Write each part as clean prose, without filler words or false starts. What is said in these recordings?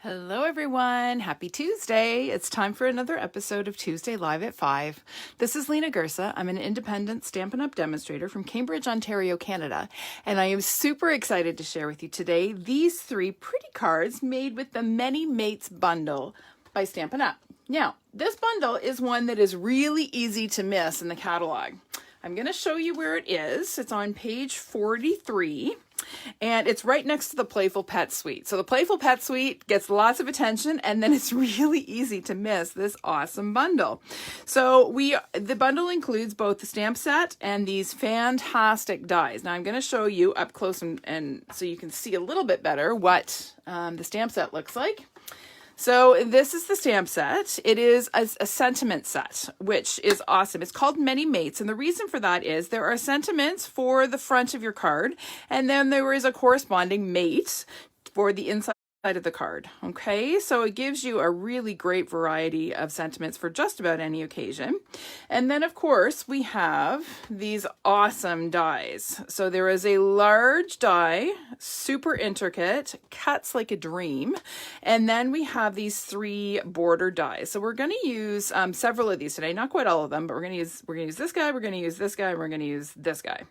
Hello everyone, happy Tuesday. It's time for another episode of Tuesday Live at 5. This is Lena Gersa. I'm an independent Stampin' Up! Demonstrator from Cambridge, Ontario, Canada. And I am super excited to share with you today these 3 pretty cards made with the Many Mates bundle by Stampin' Up! Now, this bundle is one that is really easy to miss in the catalog. I'm going to show you where it is. It's on page 43. And it's right next to the Playful Pet Suite. So the Playful Pet Suite gets lots of attention, and then it's really easy to miss this awesome bundle. So the bundle includes both the stamp set and these fantastic dies. Now I'm going to show you up close and so you can see a little bit better what the stamp set looks like. So this is the stamp set. It is a sentiment set, which is awesome. It's called Many Mates, and the reason for that is there are sentiments for the front of your card, and then there is a corresponding mate for the inside of the card. Okay, so it gives you a really great variety of sentiments for just about any occasion. And then of course we have these awesome dies. So there is a large die, super intricate, cuts like a dream, and then we have these 3 border dies. So we're going to use several of these today, not quite all of them, but we're going to use this guy, we're going to use this guy, and we're going to use this guy.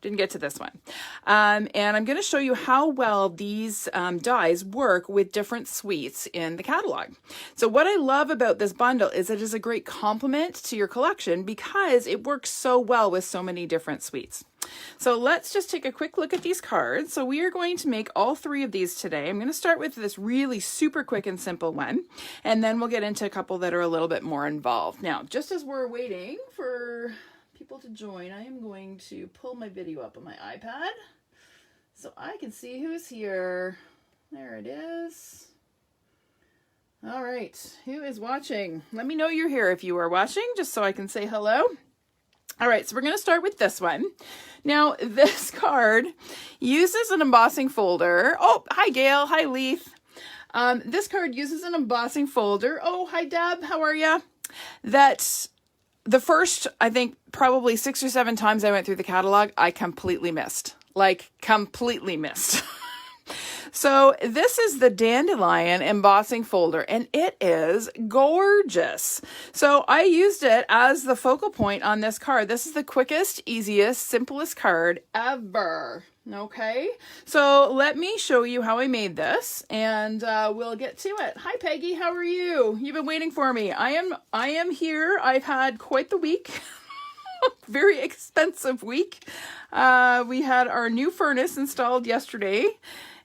Didn't get to this one. And I'm going to show you how well these dies work with different suites in the catalog. So what I love about this bundle is it is a great complement to your collection because it works so well with so many different suites. So let's just take a quick look at these cards. So we are going to make all 3 of these today. I'm going to start with this really super quick and simple one, and then we'll get into a couple that are a little bit more involved. Now, just as we're waiting for people to join, I am going to pull my video up on my iPad so I can see who's here. There it is. All right, who is watching? Let me know you're here if you are watching, just so I can say hello. All right, so we're going to start with this one. Now, this card uses an embossing folder. Oh, hi Gail, hi Leith. This card uses an embossing folder. Oh, hi Deb, how are ya? That's the first, I think, probably 6 or 7 times I went through the catalog, I completely missed. Like, completely missed. So this is the Dandelion embossing folder, and it is gorgeous. So I used it as the focal point on this card. This is the quickest, easiest, simplest card ever. Okay, so let me show you how I made this, and we'll get to it. Hi Peggy, how are you? You've been waiting for me. I am here. I've had quite the week. Very expensive week. We had our new furnace installed yesterday,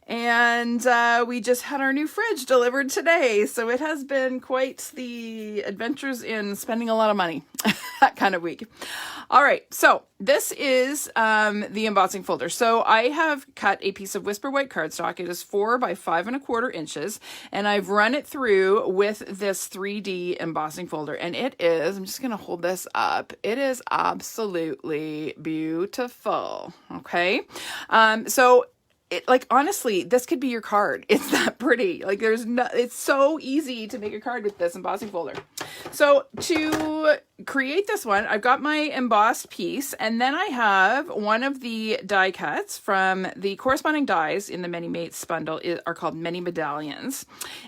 and we just had our new fridge delivered today. So it has been quite the adventures in spending a lot of money. That kind of week. All right, so this is the embossing folder. So I have cut a piece of Whisper White cardstock. It is 4 by 5 1/4 inches, and I've run it through with this 3D embossing folder. And it is, I'm just going to hold this up. It is absolutely beautiful. Okay, so like, honestly, this could be your card. It's that pretty. Like, it's so easy to make a card with this embossing folder. So to create this one, I've got my embossed piece, and then I have one of the die cuts from the corresponding dies in the Many Mates bundle are called Many Medallions.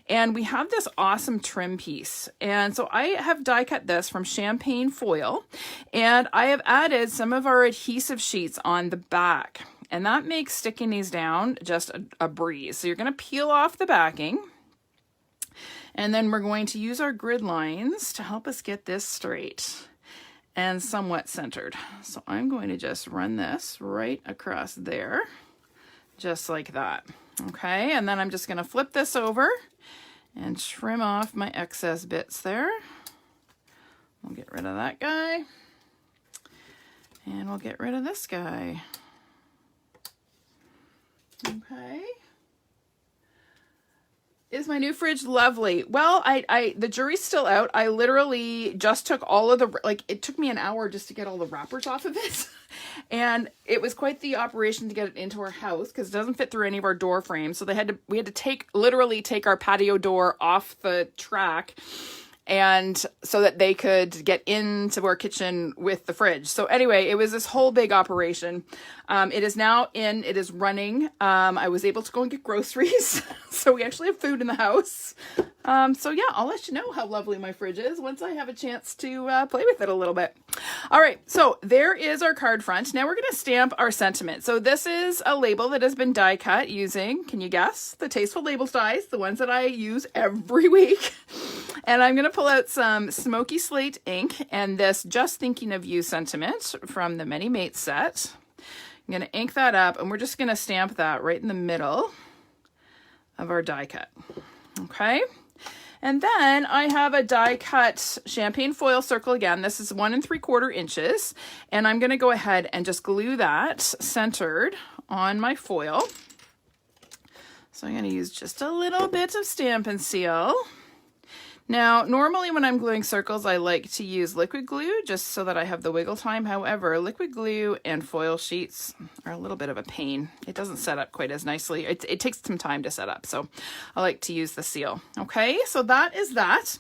And we have this awesome trim piece. And so I have die cut this from champagne foil, and I have added some of our adhesive sheets on the back. And that makes sticking these down just a breeze. So you're going to peel off the backing, and then we're going to use our grid lines to help us get this straight and somewhat centered. So I'm going to just run this right across there, just like that. Okay, and then I'm just going to flip this over and trim off my excess bits there. We'll get rid of that guy, and we'll get rid of this guy. Okay. Is my new fridge lovely? Well, the jury's still out. I literally just took all of the, it took me an hour just to get all the wrappers off of it. And it was quite the operation to get it into our house because it doesn't fit through any of our door frames. So we had to literally take our patio door off the track and so that they could get into our kitchen with the fridge. So anyway, it was this whole big operation. It is now in, it is running. I was able to go and get groceries. So we actually have food in the house. So yeah, I'll let you know how lovely my fridge is once I have a chance to play with it a little bit. All right, so there is our card front. Now we're going to stamp our sentiment. So this is a label that has been die cut using, can you guess, the Tasteful Labels dies, the ones that I use every week. And I'm going to pull out some Smokey Slate ink and this Just Thinking of You sentiment from the Many Mates set. I'm going to ink that up, and we're just going to stamp that right in the middle of our die cut. Okay. And then I have a die cut champagne foil circle again. This is 1 3/4 inches. And I'm going to go ahead and just glue that centered on my foil. So I'm going to use just a little bit of Stampin' Seal. Now, normally when I'm gluing circles, I like to use liquid glue just so that I have the wiggle time. However, liquid glue and foil sheets are a little bit of a pain. It doesn't set up quite as nicely. It takes some time to set up, so I like to use the seal. Okay, so that is that.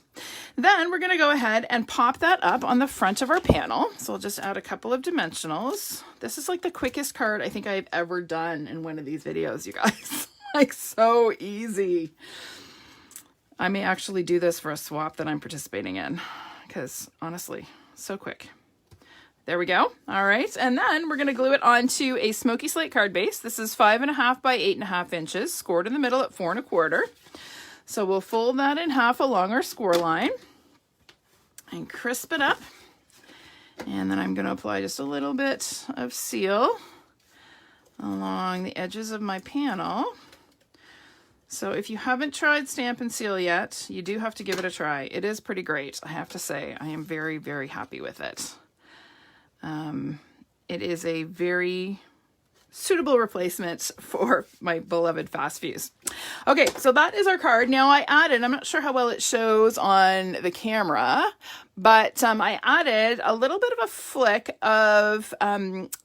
Then we're going to go ahead and pop that up on the front of our panel. So I'll just add a couple of dimensionals. This is like the quickest card I think I've ever done in one of these videos, you guys. Like, so easy. I may actually do this for a swap that I'm participating in because honestly, so quick. There we go. All right. And then we're going to glue it onto a Smokey Slate card base. This is 5.5 by 8.5 inches, scored in the middle at 4 1/4. So we'll fold that in half along our score line and crisp it up. And then I'm going to apply just a little bit of seal along the edges of my panel. So if you haven't tried Stampin' Seal yet, you do have to give it a try. It is pretty great, I have to say. I am very, very happy with it. It is a very suitable replacement for my beloved Fast Fuse. Okay, so that is our card. Now I added, I'm not sure how well it shows on the camera, but I added a little bit of a flick of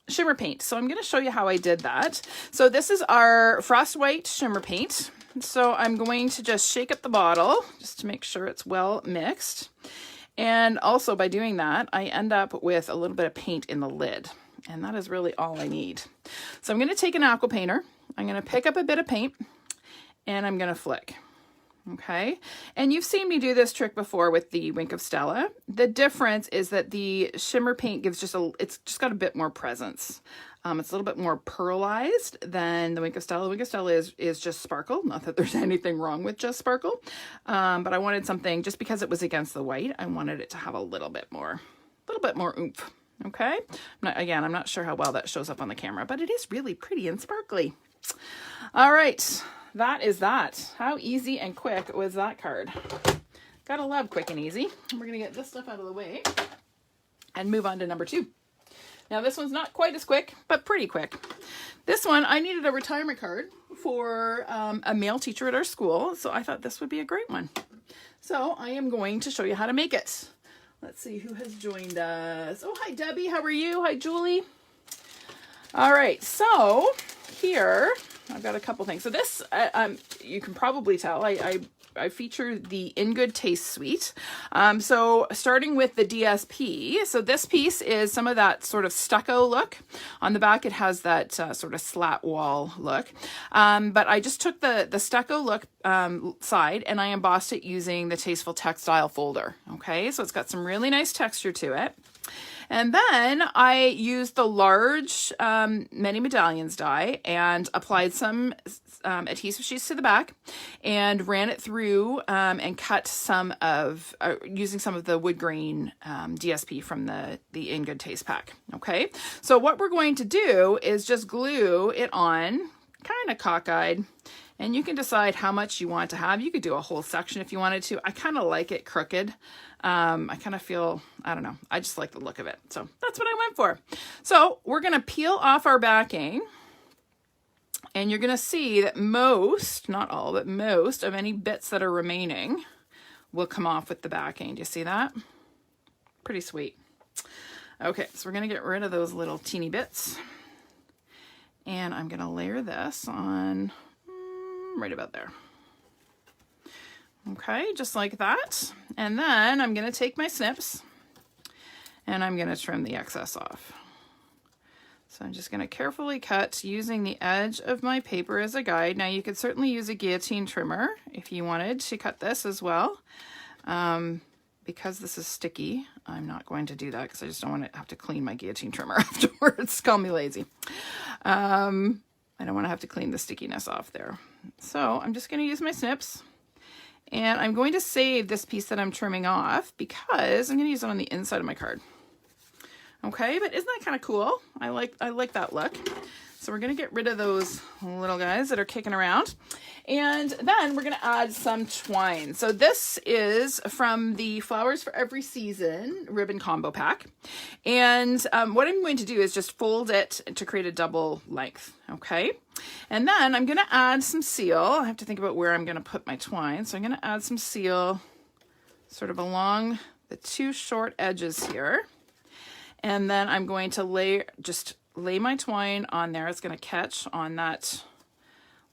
shimmer paint. So I'm going to show you how I did that. So this is our Frost White shimmer paint. So I'm going to just shake up the bottle just to make sure it's well mixed. And also by doing that, I end up with a little bit of paint in the lid. And that is really all I need. So I'm going to take an aqua painter. I'm going to pick up a bit of paint and I'm going to flick. Okay. And you've seen me do this trick before with the Wink of Stella. The difference is that the shimmer paint gives it's just got a bit more presence. It's a little bit more pearlized than the Wink of Stella. The Wink of Stella is just sparkle. Not that there's anything wrong with just sparkle. But I wanted something, just because it was against the white, I wanted it to have a little bit more oomph. Okay. I'm not sure how well that shows up on the camera, but it is really pretty and sparkly. All right. That is that. How easy and quick was that card? Gotta love quick and easy. We're going to get this stuff out of the way and move on to number 2. Now this one's not quite as quick, but pretty quick. This one, I needed a retirement card for a male teacher at our school, so I thought this would be a great one. So I am going to show you how to make it. Let's see who has joined us. Oh, hi Debbie, how are you? Hi Julie. All right, so here I've got a couple things. So this, you can probably tell, I feature the In Good Taste suite. So starting with the DSP. So this piece is some of that sort of stucco look. On the back, it has that sort of slat wall look. But I just took the stucco look side and I embossed it using the Tasteful Textile folder. Okay, so it's got some really nice texture to it. And then I used the large Many Medallions die and applied some adhesive sheets to the back and ran it through and cut some of, using some of the wood grain DSP from the In Good Taste pack. Okay, so what we're going to do is just glue it on, kind of cockeyed. And you can decide how much you want to have. You could do a whole section if you wanted to. I kind of like it crooked. I kind of feel, I don't know, I just like the look of it. So that's what I went for. So we're going to peel off our backing. And you're going to see that most, not all, but most of any bits that are remaining will come off with the backing. Do you see that? Pretty sweet. Okay, so we're going to get rid of those little teeny bits. And I'm going to layer this on right about there. Okay, just like that. And then I'm going to take my snips and I'm going to trim the excess off. So I'm just going to carefully cut using the edge of my paper as a guide. Now you could certainly use a guillotine trimmer if you wanted to cut this as well. Because this is sticky, I'm not going to do that because I just don't want to have to clean my guillotine trimmer afterwards. Call me lazy. I don't want to have to clean the stickiness off there. So I'm just going to use my snips. And I'm going to save this piece that I'm trimming off because I'm going to use it on the inside of my card. Okay, but isn't that kind of cool? I like that look. So we're going to get rid of those little guys that are kicking around. And then we're going to add some twine. So this is from the Flowers for Every Season ribbon combo pack. And what I'm going to do is just fold it to create a double length. Okay. And then I'm going to add some seal. I have to think about where I'm going to put my twine. So I'm going to add some seal sort of along the two short edges here. And then I'm going to lay my twine on there. It's going to catch on that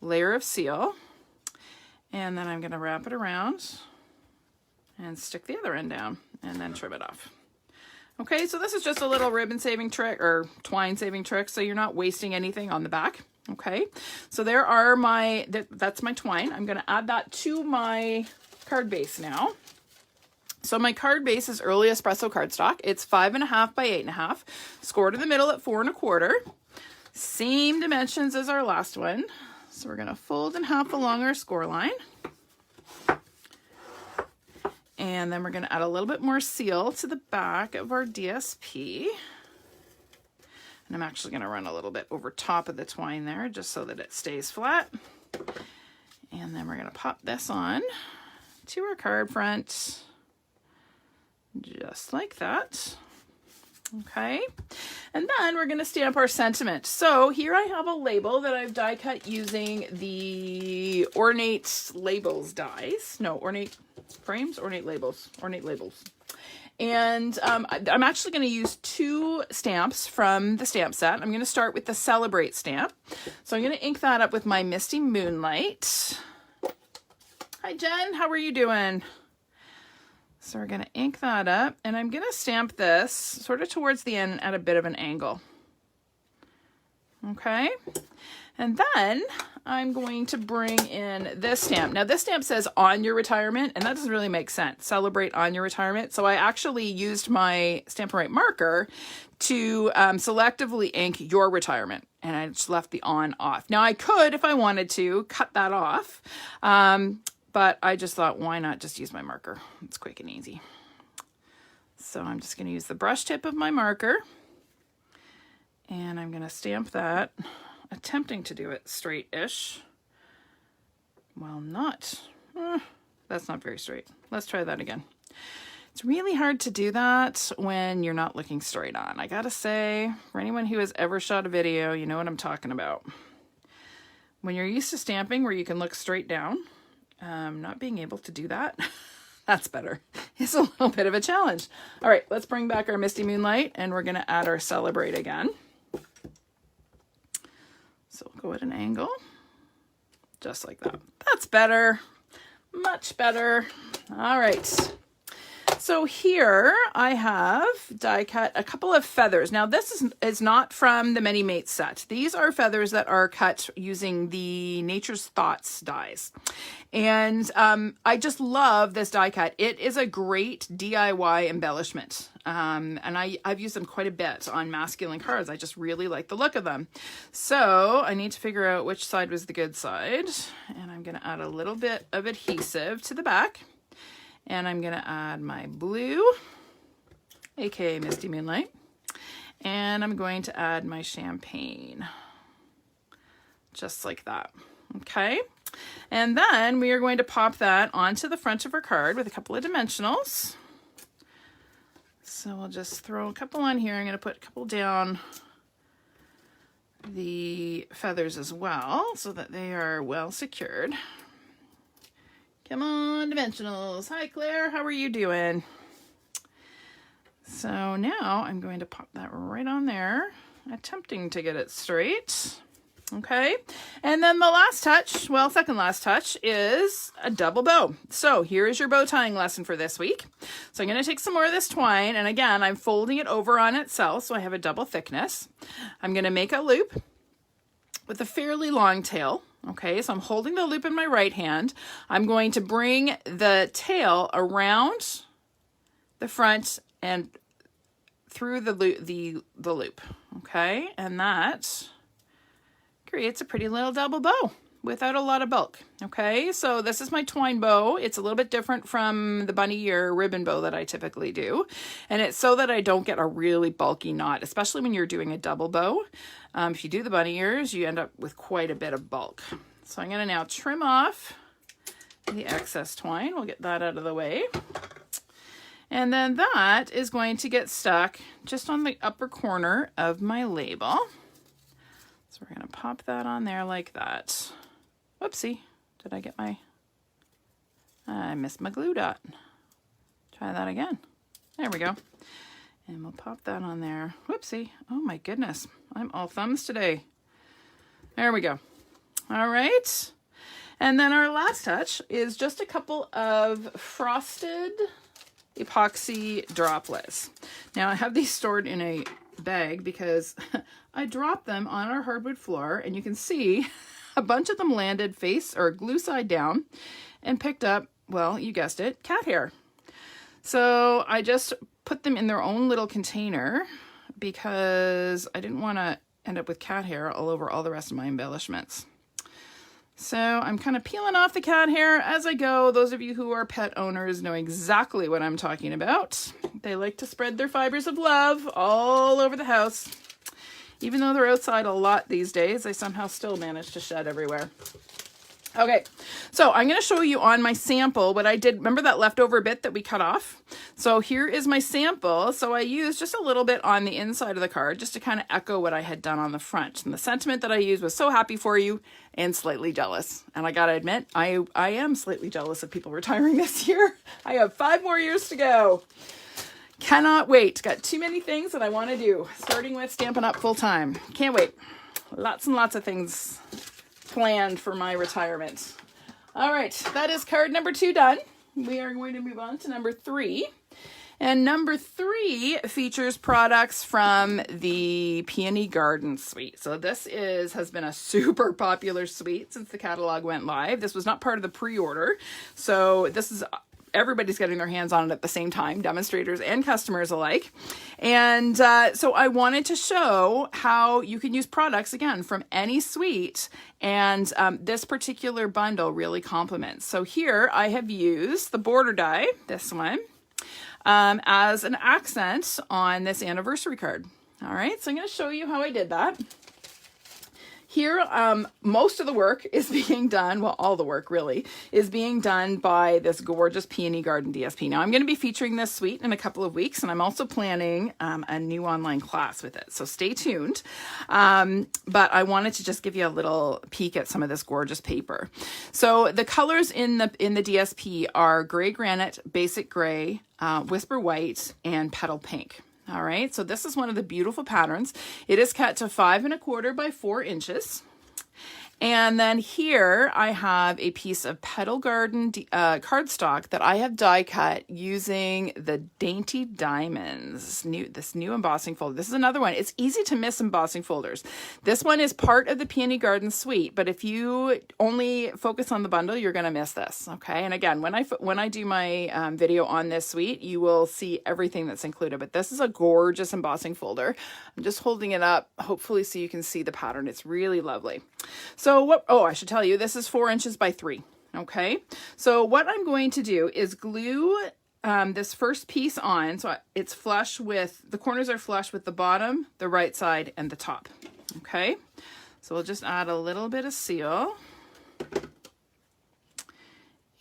layer of seal. And then I'm going to wrap it around and stick the other end down and then trim it off. Okay, so this is just a little ribbon saving trick or twine saving trick, so you're not wasting anything on the back. Okay, so there are that's my twine. I'm going to add that to my card base now. So my card base is Early Espresso cardstock. It's 5.5 by 8.5, scored in the middle at 4 1/4. Same dimensions as our last one. So we're going to fold in half along our score line. And then we're going to add a little bit more seal to the back of our DSP. And I'm actually going to run a little bit over top of the twine there just so that it stays flat. And then we're going to pop this on to our card front. Just like that. Okay, and then we're going to stamp our sentiment. So here I have a label that I've die cut using the Ornate Labels dies. No, Ornate Frames, Ornate Labels. And I'm actually going to use 2 stamps from the stamp set. I'm going to start with the Celebrate stamp. So I'm going to ink that up with my Misty Moonlight. Hi Jen, how are you doing? So we're going to ink that up, and I'm going to stamp this sort of towards the end at a bit of an angle. Okay, and then I'm going to bring in this stamp. Now this stamp says on your retirement, and that doesn't really make sense. Celebrate on your retirement. So I actually used my Stampin' Right marker to selectively ink your retirement, and I just left the on off. Now I could, if I wanted to, cut that off. But I just thought, why not just use my marker? It's quick and easy. So I'm just going to use the brush tip of my marker. And I'm going to stamp that, attempting to do it straight-ish. Well, not. That's not very straight. Let's try that again. It's really hard to do that when you're not looking straight on. I got to say, for anyone who has ever shot a video, you know what I'm talking about. When you're used to stamping where you can look straight down, not being able to do that, that's better. It's a little bit of a challenge. All right, let's bring back our Misty Moonlight, and we're going to add our Celebrate again. So we'll go at an angle, just like that. That's better, much better. All right. So here I have die cut a couple of feathers. Now this is not from the Many Mates set. These are feathers that are cut using the Nature's Thoughts dies. And I just love this die cut. It is a great DIY embellishment. And I've used them quite a bit on masculine cards. I just really like the look of them. So I need to figure out which side was the good side. And I'm going to add a little bit of adhesive to the back. And I'm going to add my blue, aka Misty Moonlight. And I'm going to add my champagne. Just like that. Okay. And then we are going to pop that onto the front of our card with a couple of dimensionals. So we'll just throw a couple on here. I'm going to put a couple down the feathers as well so that they are well secured. Come on, dimensionals. Hi, Claire. How are you doing? So now I'm going to pop that right on there, attempting to get it straight. Okay, and then the last touch, well, second last touch, is a double bow. So here is your bow tying lesson for this week. So I'm going to take some more of this twine, and again, I'm folding it over on itself, so I have a double thickness. I'm going to make a loop with a fairly long tail. Okay, so I'm holding the loop in my right hand. I'm going to bring the tail around the front and through the loop. Okay, and that creates a pretty little double bow without a lot of bulk. Okay, so this is my twine bow. It's a little bit different from the bunny ear ribbon bow that I typically do. And it's so that I don't get a really bulky knot, especially when you're doing a double bow. If you do the bunny ears, you end up with quite a bit of bulk. So I'm going to now trim off the excess twine. We'll get that out of the way. And then that is going to get stuck just on the upper corner of my label. So we're going to pop that on there like that. Whoopsie. Did I get I missed my glue dot. Try that again. There we go. And we'll pop that on there. Whoopsie. Oh my goodness. I'm all thumbs today. There we go. All right. And then our last touch is just a couple of frosted epoxy droplets. Now I have these stored in a bag because I dropped them on our hardwood floor, and you can see a bunch of them landed face or glue side down and picked up, well, you guessed it, cat hair. So I just put them in their own little container because I didn't want to end up with cat hair all over all the rest of my embellishments. So I'm kind of peeling off the cat hair as I go. Those of you who are pet owners know exactly what I'm talking about. They like to spread their fibers of love all over the house. Even though they're outside a lot these days, they somehow still manage to shed everywhere. Okay, so I'm going to show you on my sample what I did. Remember that leftover bit that we cut off? So here is my sample. So I used just a little bit on the inside of the card just to kind of echo what I had done on the front. And the sentiment that I used was so happy for you and slightly jealous. And I got to admit, I am slightly jealous of people retiring this year. I have 5 more years to go. Cannot wait. Got too many things that I want to do, starting with Stampin' Up! Full time. Can't wait. Lots and lots of things planned for my retirement. All right, that is card number 2 done. We are going to move on to number 3. And number 3 features products from the Peony Garden Suite. So this has been a super popular suite since the catalog went live. This was not part of the pre-order. So this is everybody's getting their hands on it at the same time, demonstrators and customers alike. And so I wanted to show how you can use products, again, from any suite, and this particular bundle really complements. So here I have used the border die, this one, as an accent on this anniversary card. All right, so I'm going to show you how I did that. Here, most of the work is being done, well, all the work really, is being done by this gorgeous Peony Garden DSP. Now, I'm going to be featuring this suite in a couple of weeks, and I'm also planning a new online class with it, so stay tuned. But I wanted to just give you a little peek at some of this gorgeous paper. So the colors in the DSP are Gray Granite, Basic Gray, Whisper White, and Petal Pink. All right, so this is one of the beautiful patterns. It is cut to 5 1/4 by 4 inches. And then here I have a piece of Petal Garden cardstock that I have die cut using the Dainty Diamonds, this new embossing folder. This is another one. It's easy to miss embossing folders. This one is part of the Peony Garden Suite, but if you only focus on the bundle, you're going to miss this, okay? And again, when I do my video on this suite, you will see everything that's included, but this is a gorgeous embossing folder. I'm just holding it up, hopefully so you can see the pattern. It's really lovely. So I should tell you, this is 4 inches by 3. Okay. So what I'm going to do is glue this first piece on. So it's flush with, the corners are flush with the bottom, the right side, and the top. Okay. So we'll just add a little bit of seal.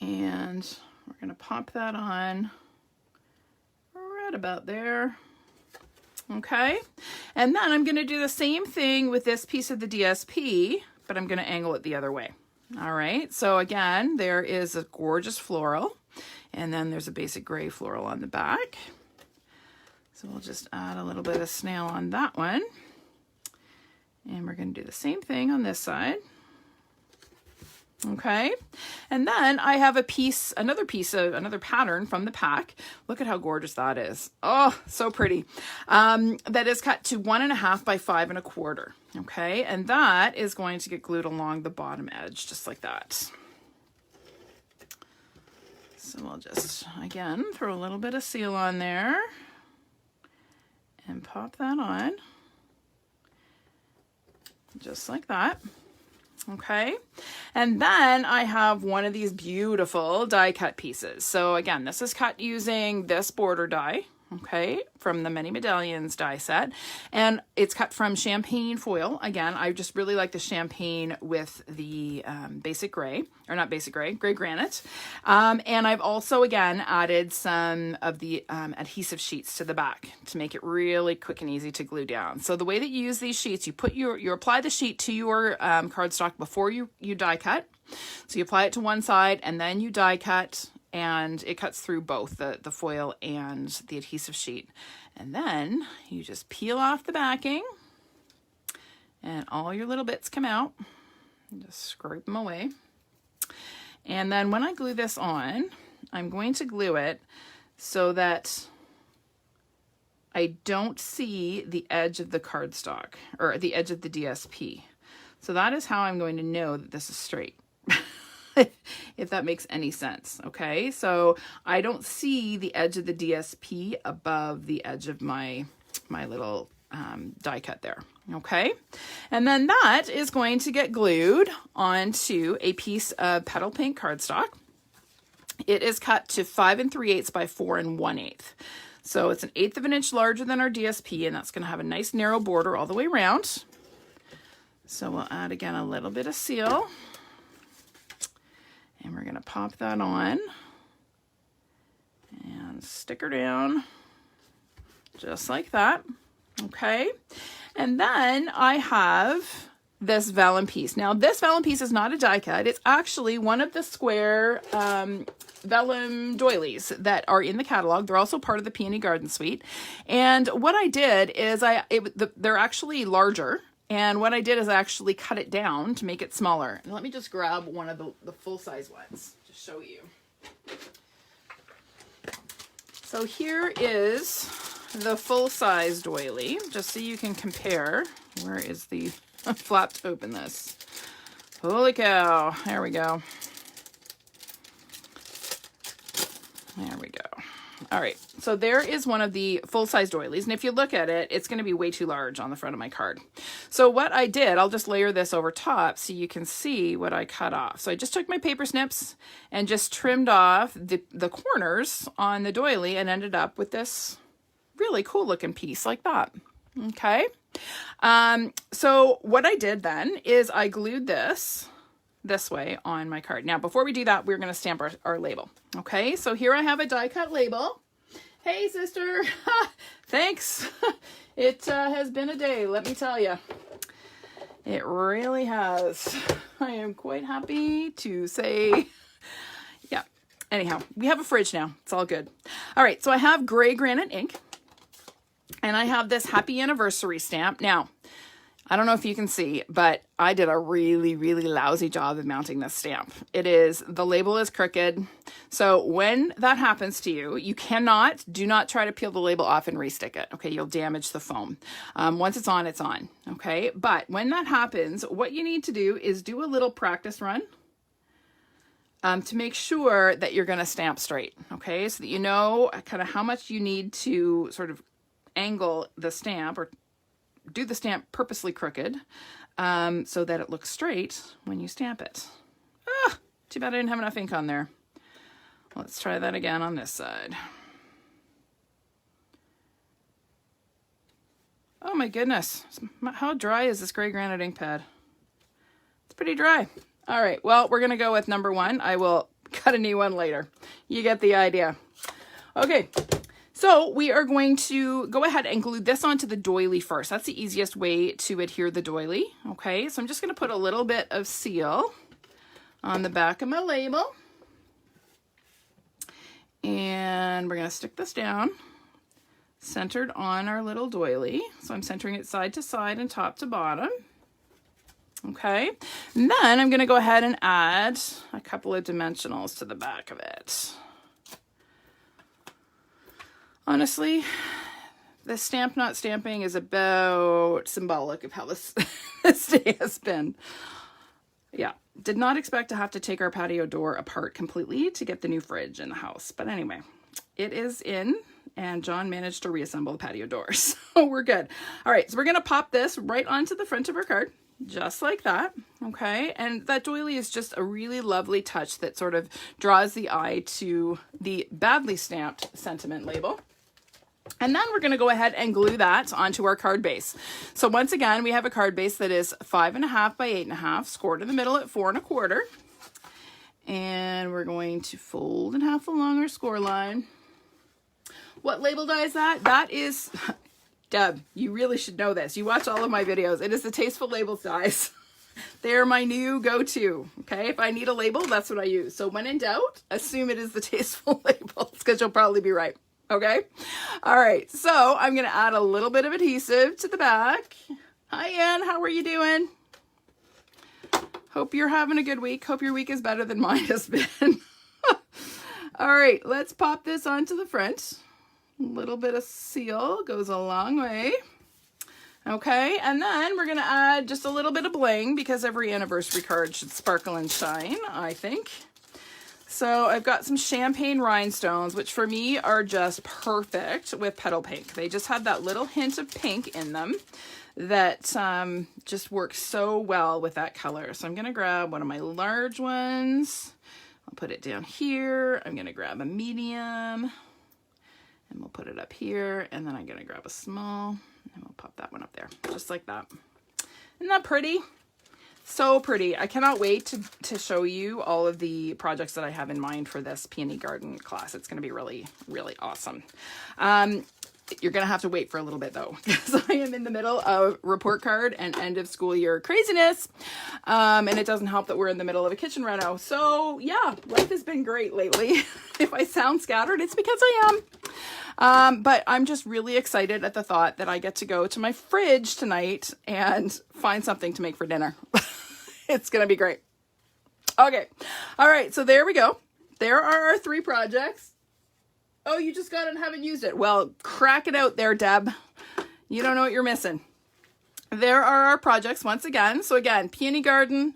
And we're going to pop that on right about there. Okay. And then I'm going to do the same thing with this piece of the DSP, but I'm going to angle it the other way. All right, so again, there is a gorgeous floral, and then there's a basic gray floral on the back. So we'll just add a little bit of snail on that one. And we're going to do the same thing on this side. Okay, and then I have another pattern from the pack. Look at how gorgeous that is. Oh, so pretty. That is cut to 1.5 by 5 1/4. Okay, and that is going to get glued along the bottom edge, just like that. So we'll just, again, throw a little bit of seal on there and pop that on, just like that. Okay, and then I have one of these beautiful die cut pieces. So again, this is cut using this border die, okay, from the Many Medallions die set, and it's cut from champagne foil. Again, I just really like the champagne with the basic gray, or not basic gray, gray granite. And I've also, again, added some of the adhesive sheets to the back to make it really quick and easy to glue down. So the way that you use these sheets, you apply the sheet to your cardstock before you die cut. So you apply it to one side and then you die cut, and it cuts through both the foil and the adhesive sheet. And then you just peel off the backing and all your little bits come out. Just scrape them away. And then when I glue this on, I'm going to glue it so that I don't see the edge of the cardstock or the edge of the DSP. So that is how I'm going to know that this is straight. If that makes any sense. Okay, so I don't see the edge of the DSP above the edge of my little die cut there. Okay, and then that is going to get glued onto a piece of petal pink cardstock. It is cut to 5 3/8 by 4 1/8. So it's 1/8 of an inch larger than our DSP, and that's going to have a nice narrow border all the way around. So we'll add again a little bit of seal. And we're going to pop that on and stick her down just like that. Okay. And then I have this vellum piece. Now this vellum piece is not a die cut. It's actually one of the square vellum doilies that are in the catalog. They're also part of the Peony Garden Suite. And what I did is they're actually larger. And what I did is I actually cut it down to make it smaller. And let me just grab one of the full-size ones to show you. So here is the full-size doily, just so you can compare. Where is the flap to open this? Holy cow. There we go. There we go. All right, so there is one of the full-size doilies, and if you look at it, it's going to be way too large on the front of my card. So what I did, I'll just layer this over top so you can see what I cut off. So I just took my paper snips and just trimmed off the corners on the doily and ended up with this really cool looking piece like that. Okay, so what I did then is I glued this way on my card. Now, before we do that, we're going to stamp our label. Okay, so here I have a die cut label. Hey, sister. Thanks. It has been a day, let me tell you. It really has. I am quite happy to say, yeah. Anyhow, we have a fridge now. It's all good. All right, so I have gray granite ink, and I have this happy anniversary stamp. Now, I don't know if you can see, but I did a really, really lousy job of mounting this stamp. The label is crooked. So when that happens to you, do not try to peel the label off and restick it. Okay, you'll damage the foam. Once it's on, it's on. Okay, but when that happens, what you need to do is do a little practice run to make sure that you're going to stamp straight. Okay, so that you know kind of how much you need to sort of angle the stamp or do the stamp purposely crooked so that it looks straight when you stamp it. Ah, too bad I didn't have enough ink on there. Let's try that again on this side. Oh my goodness. How dry is this gray granite ink pad? It's pretty dry. All right, well, we're going to go with number 1. I will cut a new one later. You get the idea. Okay. So we are going to go ahead and glue this onto the doily first. That's the easiest way to adhere the doily. Okay, so I'm just going to put a little bit of seal on the back of my label. And we're going to stick this down, centered on our little doily. So I'm centering it side to side and top to bottom. Okay, and then I'm going to go ahead and add a couple of dimensionals to the back of it. Honestly, the Stamp Not Stamping is about symbolic of how this day has been. Yeah, did not expect to have to take our patio door apart completely to get the new fridge in the house. But anyway, it is in, and John managed to reassemble the patio door, so we're good. All right, so we're going to pop this right onto the front of our card, just like that, okay? And that doily is just a really lovely touch that sort of draws the eye to the badly stamped sentiment label. And then we're going to go ahead and glue that onto our card base. So once again, we have a card base that is 5.5 by 8.5, scored in the middle at 4.25. And we're going to fold in half along our score line. What label die is that? That is, Deb, you really should know this. You watch all of my videos. It is the Tasteful Labels dies. They're my new go-to, okay? If I need a label, that's what I use. So when in doubt, assume it is the Tasteful Labels, because you'll probably be right. Okay. All right. So I'm going to add a little bit of adhesive to the back. Hi, Ann. How are you doing? Hope you're having a good week. Hope your week is better than mine has been. All right. Let's pop this onto the front. A little bit of seal goes a long way. Okay. And then we're going to add just a little bit of bling, because every anniversary card should sparkle and shine, I think. So I've got some champagne rhinestones, which for me are just perfect with petal pink. They just have that little hint of pink in them that just works so well with that color. So I'm going to grab one of my large ones. I'll put it down here. I'm going to grab a medium, and we'll put it up here. And then I'm going to grab a small, and we'll pop that one up there, just like that. Isn't that pretty? So pretty. I cannot wait to show you all of the projects that I have in mind for this Peony Garden class. It's going to be really, really awesome. You're going to have to wait for a little bit though, because I am in the middle of report card and end of school year craziness. And it doesn't help that we're in the middle of a kitchen reno. So yeah, life has been great lately. If I sound scattered, it's because I am. But I'm just really excited at the thought that I get to go to my fridge tonight and find something to make for dinner. It's going to be great. Okay. All right. So there we go. There are our 3 projects. Oh, you just got it and haven't used it. Well, crack it out there, Deb. You don't know what you're missing. There are our projects once again. So again, Peony Garden,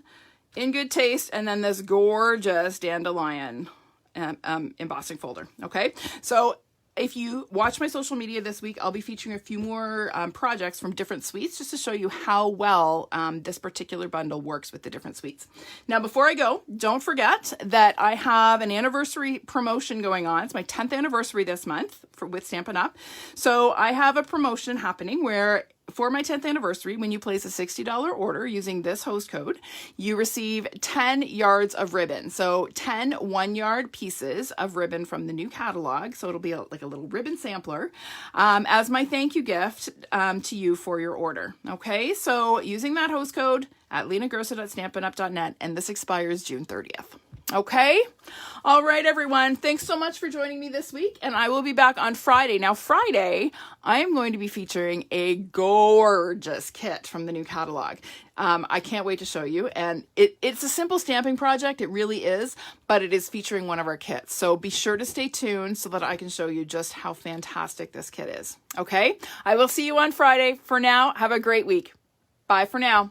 in good taste, and then this gorgeous dandelion embossing folder. Okay. So if you watch my social media this week, I'll be featuring a few more projects from different suites, just to show you how well this particular bundle works with the different suites. Now, before I go, don't forget that I have an anniversary promotion going on. It's my 10th anniversary this month with Stampin' Up. So I have a promotion happening where for my 10th anniversary, when you place a $60 order using this host code, you receive 10 yards of ribbon. So 10 1-yard pieces of ribbon from the new catalog. So it'll be like a little ribbon sampler as my thank you gift to you for your order. Okay, so using that host code at lenagersa.stampinup.net, and this expires June 30th. Okay. All right, everyone. Thanks so much for joining me this week. And I will be back on Friday. Now, Friday, I am going to be featuring a gorgeous kit from the new catalog. I can't wait to show you. And it's a simple stamping project. It really is. But it is featuring one of our kits. So be sure to stay tuned so that I can show you just how fantastic this kit is. Okay. I will see you on Friday. For now, have a great week. Bye for now.